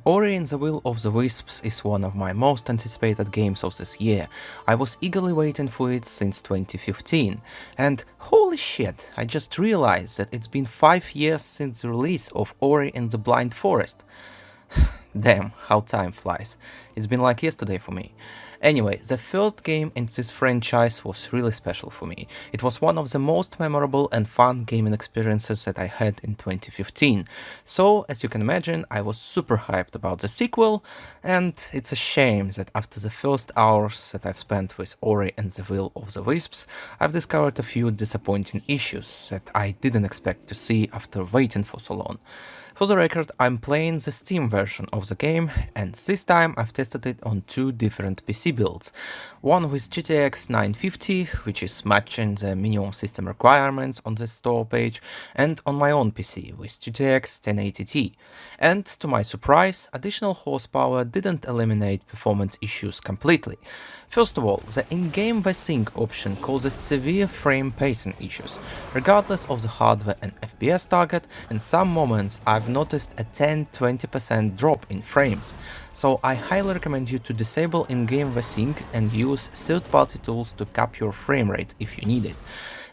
Ori and the Will of the Wisps is one of my most anticipated games of this year. I was eagerly waiting for it since 2015, and holy shit, I just realized that it's been 5 years since the release of Ori and the Blind Forest. Damn, how time flies. It's been like yesterday for me. Anyway, the first game in this franchise was really special for me. It was one of the most memorable and fun gaming experiences that I had in 2015. So, as you can imagine, I was super hyped about the sequel, and it's a shame that after the first hours that I've spent with Ori and the Will of the Wisps, I've discovered a few disappointing issues that I didn't expect to see after waiting for so long. For the record, I'm playing the Steam version of the game, and this time I've tested it on two different PC builds. One with GTX 950, which is matching the minimum system requirements on the store page, and on my own PC with GTX 1080 Ti. And to my surprise, additional horsepower didn't eliminate performance issues completely. First of all, the in-game VSync option causes severe frame pacing issues. Regardless of the hardware and FPS target, in some moments I've noticed a 10-20% drop in frames. So I highly recommend you to disable in-game VSync and use third-party tools to cap your frame rate if you need it.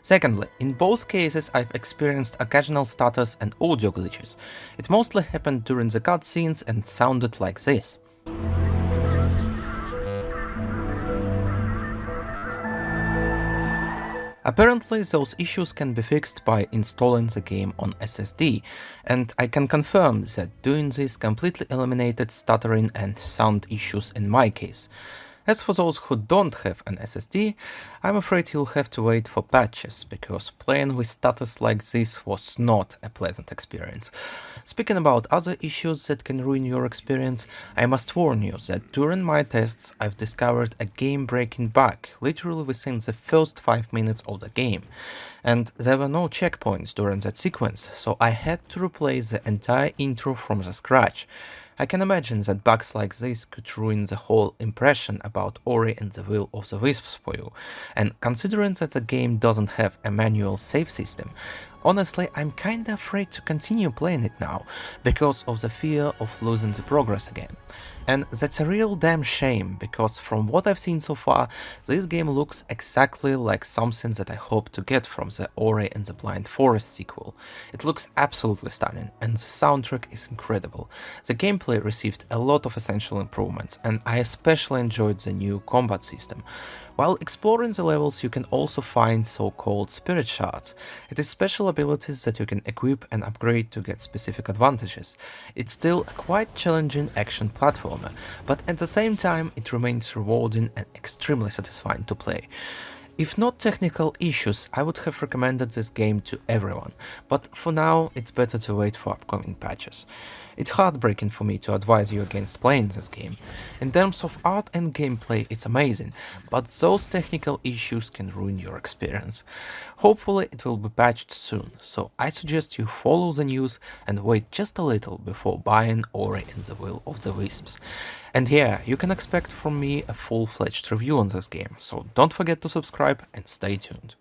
Secondly, in both cases I've experienced occasional stutters and audio glitches. It mostly happened during the cutscenes and sounded like this. Apparently those issues can be fixed by installing the game on SSD, and I can confirm that doing this completely eliminated stuttering and sound issues in my case. As for those who don't have an SSD, I'm afraid you'll have to wait for patches, because playing with stutters like this was not a pleasant experience. Speaking about other issues that can ruin your experience, I must warn you that during my tests I've discovered a game-breaking bug literally within the first 5 minutes of the game. And there were no checkpoints during that sequence, so I had to replace the entire intro from the scratch. I can imagine that bugs like this could ruin the whole impression about Ori and the Will of the Wisps for you, and considering that the game doesn't have a manual save system, honestly I'm kinda afraid to continue playing it now, because of the fear of losing the progress again. And that's a real damn shame, because from what I've seen so far, this game looks exactly like something that I hope to get from the Ori and the Blind Forest sequel. It looks absolutely stunning, and the soundtrack is incredible. The gameplay received a lot of essential improvements, and I especially enjoyed the new combat system. While exploring the levels, you can also find so-called spirit shards. It is special abilities that you can equip and upgrade to get specific advantages. It's still a quite challenging action platformer, but at the same time it remains rewarding and extremely satisfying to play. If not technical issues, I would have recommended this game to everyone, but for now it's better to wait for upcoming patches. It's heartbreaking for me to advise you against playing this game. In terms of art and gameplay it's amazing, but those technical issues can ruin your experience. Hopefully it will be patched soon, so I suggest you follow the news and wait just a little before buying Ori and the Will of the Wisps. And yeah, you can expect from me a full-fledged review on this game, so don't forget to subscribe and stay tuned.